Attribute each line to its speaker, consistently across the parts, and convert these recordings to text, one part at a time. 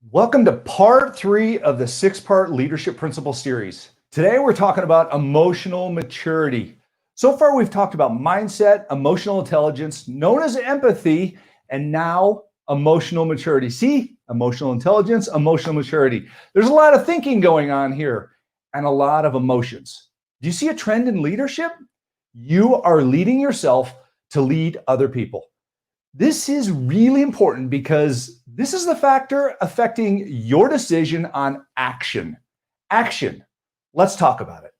Speaker 1: Welcome to part 3 of the 6-part leadership principle series. Today we're talking about emotional maturity. So far we've talked about mindset, emotional intelligence, known as empathy, and now emotional maturity. See, emotional intelligence, emotional maturity. There's a lot of thinking going on here and a lot of emotions. Do you see a trend in leadership? You are leading yourself to lead other people. This is really important because this is the factor affecting your decision on action. Action. Let's talk about it.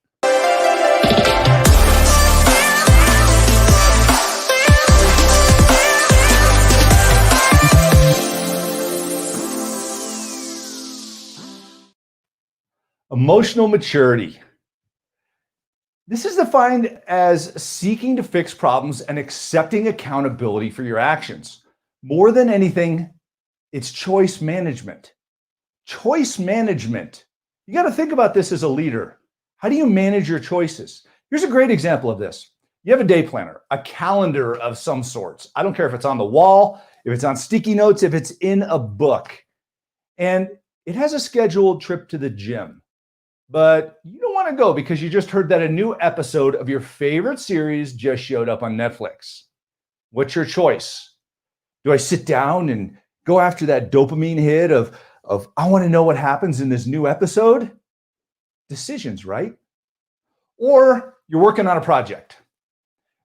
Speaker 1: Emotional maturity. This is defined as seeking to fix problems and accepting accountability for your actions. More than anything, it's choice management. Choice management. You got to think about this as a leader. How do you manage your choices? Here's a great example of this. You have a day planner, a calendar of some sorts. I don't care if it's on the wall, if it's on sticky notes, if it's in a book. And it has a scheduled trip to the gym. But you don't want to go because you just heard that a new episode of your favorite series just showed up on Netflix. What's your choice? Do I sit down and go after that dopamine hit of I want to know what happens in this new episode? Decisions, right? Or you're working on a project.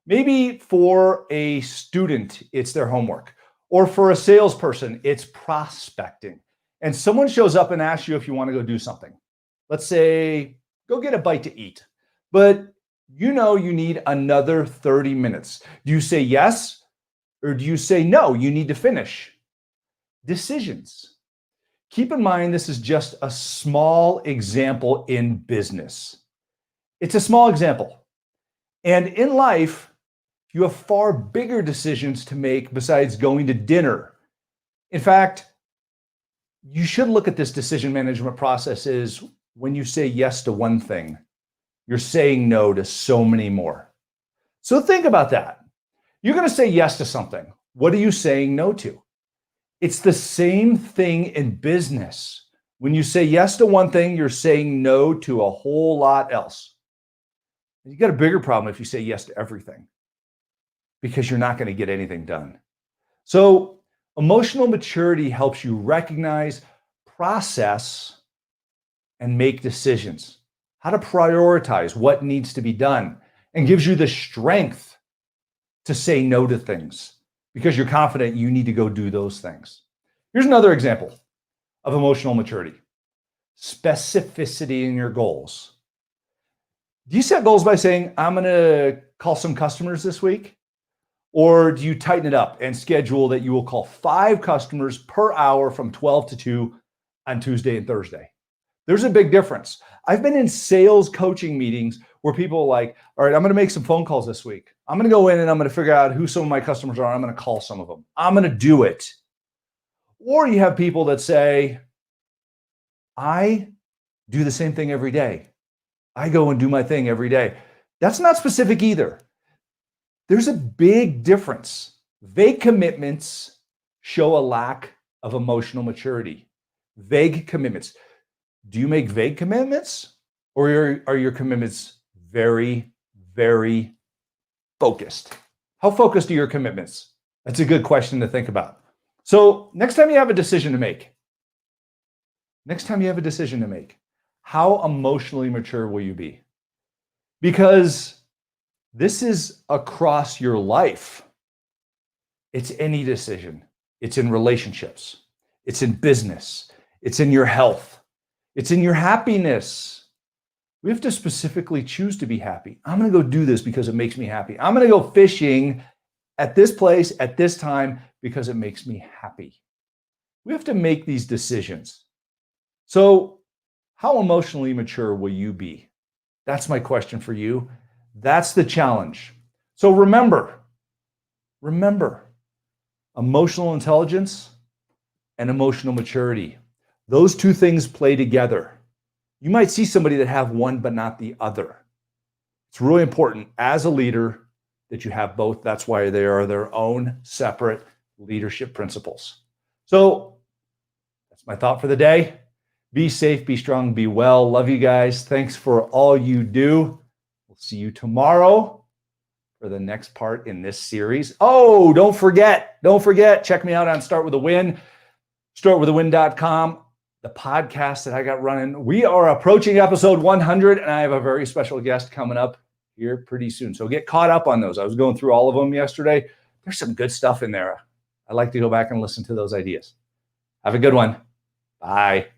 Speaker 1: Maybe for a student, it's their homework. Or for a salesperson, it's prospecting. And someone shows up and asks you if you want to go do something. Let's say, go get a bite to eat, but you know you need another 30 minutes. Do you say yes, or do you say no, you need to finish? Decisions. Keep in mind, this is just a small example in business. It's a small example. And in life, you have far bigger decisions to make besides going to dinner. In fact, you should look at this decision management process as when you say yes to one thing, you're saying no to so many more. So think about that. You're going to say yes to something. What are you saying no to? It's the same thing in business. When you say yes to one thing, you're saying no to a whole lot else. You got a bigger problem if you say yes to everything because you're not going to get anything done. So emotional maturity helps you recognize, process, and make decisions, how to prioritize what needs to be done, and gives you the strength to say no to things because you're confident you need to go do those things. Here's another example of emotional maturity: specificity in your goals. Do you set goals by saying, I'm going to call some customers this week? Or do you tighten it up and schedule that you will call 5 customers per hour from 12 to 2 on Tuesday and Thursday? There's a big difference. I've been in sales coaching meetings where people are like, all right, I'm going to make some phone calls this week. I'm going to go in and I'm going to figure out who some of my customers are. I'm going to call some of them. I'm going to do it. Or you have people that say, I do the same thing every day. I go and do my thing every day. That's not specific either. There's a big difference. Vague commitments show a lack of emotional maturity. Vague commitments. Do you make vague commitments, or are your commitments very, very focused? How focused are your commitments? That's a good question to think about. So next time you have a decision to make, how emotionally mature will you be? Because this is across your life. It's any decision. It's in relationships. It's in business. It's in your health. It's in your happiness. We have to specifically choose to be happy. I'm going to go do this because it makes me happy. I'm going to go fishing at this place at this time because it makes me happy. We have to make these decisions. So, how emotionally mature will you be? That's my question for you. That's the challenge. So remember, emotional intelligence and emotional maturity. Those two things play together. You might see somebody that have one but not the other. It's really important as a leader that you have both. That's why they are their own separate leadership principles. So that's my thought for the day. Be safe, be strong, be well. Love you guys. Thanks for all you do. We'll see you tomorrow for the next part in this series. Oh, don't forget, check me out on Start With A Win, startwithawin.com, the podcast that I got running. We are approaching episode 100, and I have a very special guest coming up here pretty soon. So get caught up on those. I was going through all of them yesterday. There's some good stuff in there. I like to go back and listen to those ideas. Have a good one. Bye.